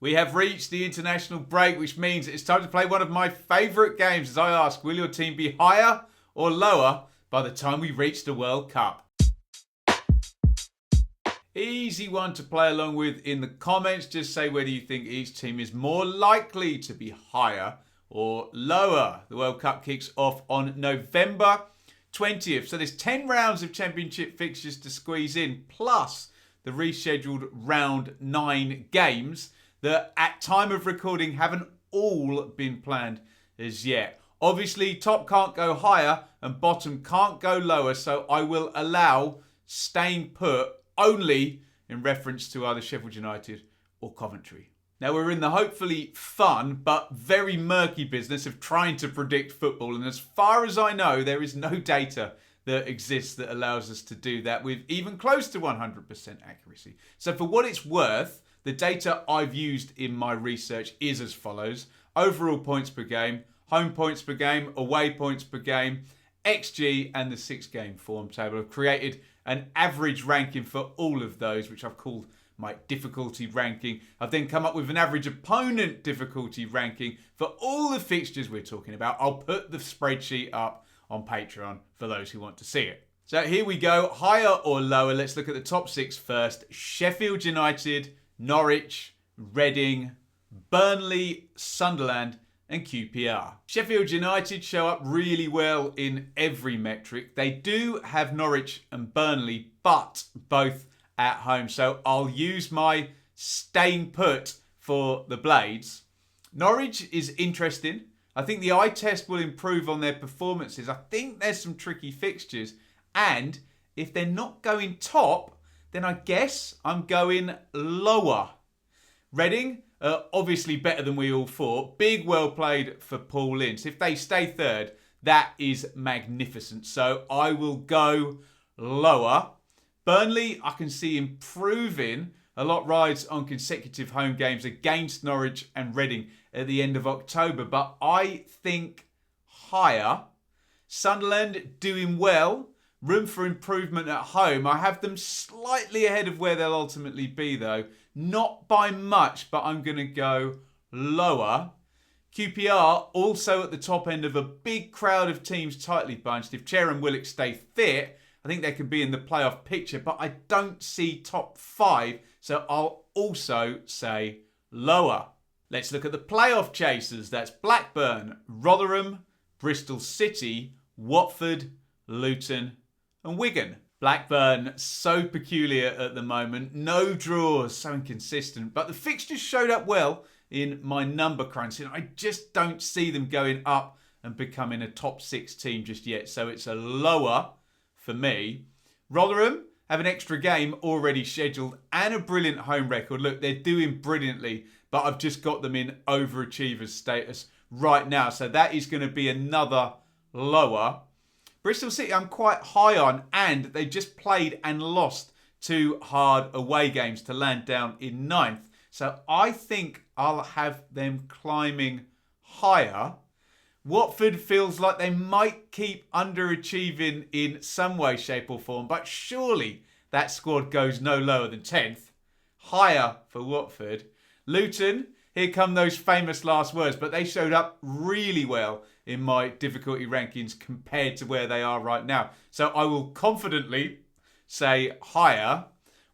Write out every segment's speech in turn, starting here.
We have reached the international break, which means it's time to play one of my favourite games as I ask, will your team be higher or lower by the time we reach the World Cup? Easy one to play along with in the comments. Just say whether you think each team is more likely to be higher or lower. The World Cup kicks off on November 20th. So there's 10 rounds of championship fixtures to squeeze in, plus the rescheduled round 9 games that at time of recording haven't all been planned as yet. Obviously, top can't go higher and bottom can't go lower, so I will allow staying put only in reference to either Sheffield United or Coventry. Now, we're in the hopefully fun but very murky business of trying to predict football, and as far as I know, there is no data that exists that allows us to do that with even close to 100% accuracy. So for what it's worth, the data I've used in my research is as follows. Overall points per game, home points per game, away points per game, XG and the 6-game form table. I've created an average ranking for all of those, which I've called my difficulty ranking. I've then come up with an average opponent difficulty ranking for all the fixtures we're talking about. I'll put the spreadsheet up on Patreon for those who want to see it. So here we go, higher or lower. Let's look at the top 6 first. Sheffield United, Norwich, Reading, Burnley, Sunderland and QPR. Sheffield United show up really well in every metric. They do have Norwich and Burnley, but both at home. So I'll use my staying put for the Blades. Norwich is interesting. I think the eye test will improve on their performances. I think there's some tricky fixtures. And if they're not going top, then I guess I'm going lower. Reading, obviously better than we all thought. Big well played for Paul Ince. If they stay third, that is magnificent. So I will go lower. Burnley, I can see improving. A lot rides on consecutive home games against Norwich and Reading at the end of October. But I think higher. Sunderland doing well. Room for improvement at home. I have them slightly ahead of where they'll ultimately be though. Not by much, but I'm going to go lower. QPR also at the top end of a big crowd of teams tightly bunched. If Cher and Willock stay fit, I think they could be in the playoff picture, but I don't see top 5, so I'll also say lower. Let's look at the playoff chasers. That's Blackburn, Rotherham, Bristol City, Watford, Luton and Wigan. Blackburn, so peculiar at the moment. No draws, so inconsistent. But the fixtures showed up well in my number crunching. I just don't see them going up and becoming a top 6 team just yet. So it's a lower for me. Rotherham have an extra game already scheduled and a brilliant home record. Look, they're doing brilliantly, but I've just got them in overachievers status right now. So that is going to be another lower. Bristol City I'm quite high on, and they just played and lost 2 hard away games to land down in 9th. So I think I'll have them climbing higher. Watford feels like they might keep underachieving in some way, shape or form, but surely that squad goes no lower than 10th. Higher for Watford. Luton, here come those famous last words, but they showed up really well in my difficulty rankings compared to where they are right now. So I will confidently say higher.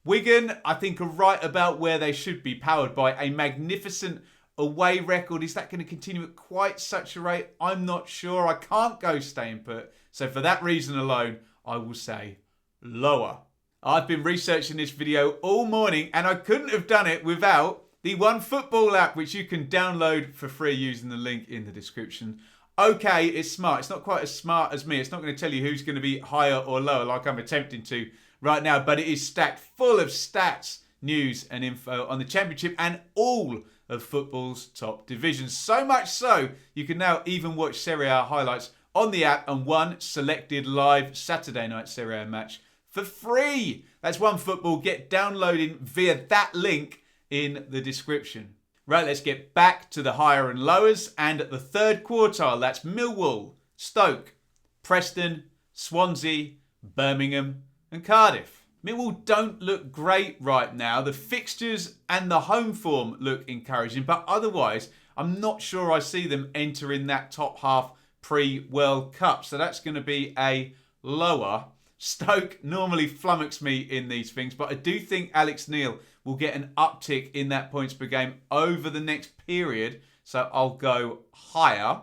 Wigan, I think, are right about where they should be, powered by a magnificent away record. Is that going to continue at quite such a rate? I'm not sure. I can't go staying put. So for that reason alone, I will say lower. I've been researching this video all morning and I couldn't have done it without the OneFootball app, which you can download for free using the link in the description. Okay, it's smart. It's not quite as smart as me. It's not going to tell you who's going to be higher or lower like I'm attempting to right now, but it is stacked full of stats, news and info on the Championship and all of football's top divisions. So much so, you can now even watch Serie A highlights on the app and one selected live Saturday night Serie A match for free. That's OneFootball. Get downloading via that link in the description. Right, let's get back to the higher and lowers. And at the third quartile, that's Millwall, Stoke, Preston, Swansea, Birmingham and Cardiff. Millwall don't look great right now. The fixtures and the home form look encouraging, but otherwise, I'm not sure I see them entering that top half pre-World Cup. So that's going to be a lower. Stoke normally flummox me in these things, but I do think Alex Neil will get an uptick in that points per game over the next period. So I'll go higher.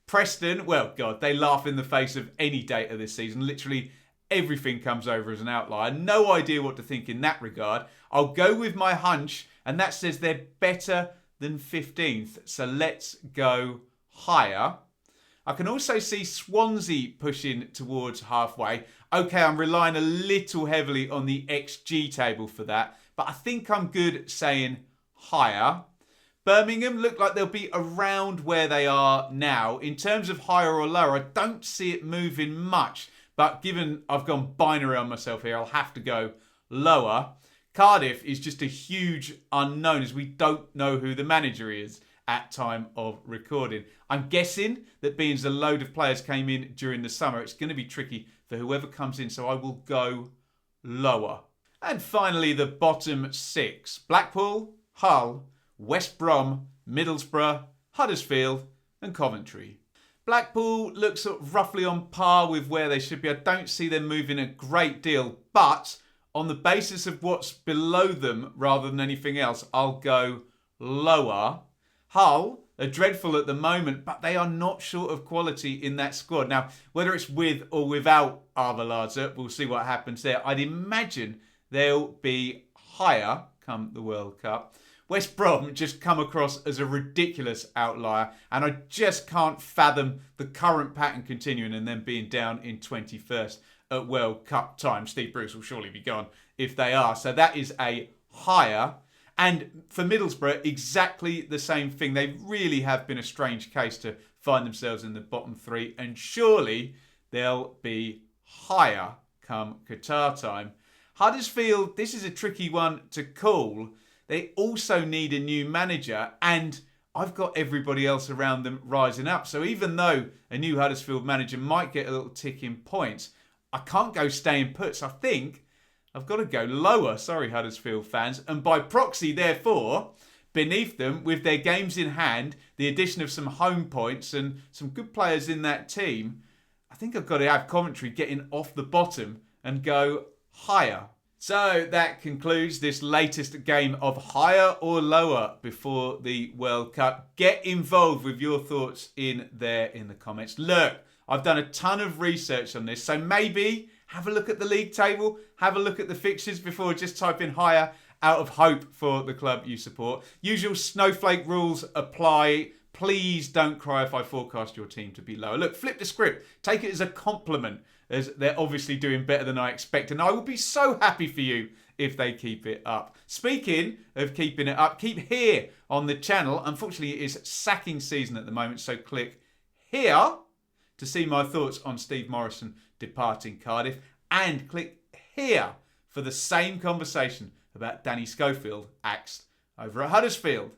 Preston, well, God, they laugh in the face of any data this season. Literally everything comes over as an outlier. No idea what to think in that regard. I'll go with my hunch, and that says they're better than 15th. So let's go higher. I can also see Swansea pushing towards halfway. Okay, I'm relying a little heavily on the XG table for that, but I think I'm good saying higher. Birmingham look like they'll be around where they are now. In terms of higher or lower, I don't see it moving much, but given I've gone binary on myself here, I'll have to go lower. Cardiff is just a huge unknown as we don't know who the manager is at time of recording. I'm guessing that being a load of players came in during the summer, it's going to be tricky for whoever comes in, so I will go lower. And finally, the bottom six. Blackpool, Hull, West Brom, Middlesbrough, Huddersfield and Coventry. Blackpool looks sort of roughly on par with where they should be. I don't see them moving a great deal, but on the basis of what's below them rather than anything else, I'll go lower. Hull are dreadful at the moment, but they are not short of quality in that squad. Now, whether it's with or without Arveladze, we'll see what happens there. I'd imagine they'll be higher come the World Cup. West Brom just come across as a ridiculous outlier, and I just can't fathom the current pattern continuing and then being down in 21st at World Cup time. Steve Bruce will surely be gone if they are. So that is a higher. And for Middlesbrough, exactly the same thing. They really have been a strange case to find themselves in the bottom three, and surely they'll be higher come Qatar time. Huddersfield, this is a tricky one to call. They also need a new manager, and I've got everybody else around them rising up. So even though a new Huddersfield manager might get a little tick in points, I can't go staying put. So I think I've got to go lower. Sorry, Huddersfield fans. And by proxy, therefore, beneath them, with their games in hand, the addition of some home points and some good players in that team, I think I've got to have Coventry getting off the bottom and go higher. So that concludes this latest game of higher or lower before the World Cup. Get involved with your thoughts in there in the comments. Look, I've done a ton of research on this, so maybe have a look at the league table, have a look at the fixtures before just typing higher out of hope for the club you support. Usual snowflake rules apply. Please don't cry if I forecast your team to be lower. Look, flip the script. Take it as a compliment, as they're obviously doing better than I expect. And I will be so happy for you if they keep it up. Speaking of keeping it up, keep here on the channel. Unfortunately, it is sacking season at the moment, so click here to see my thoughts on Steve Morison departing Cardiff, and click here for the same conversation about Danny Schofield axed over at Huddersfield.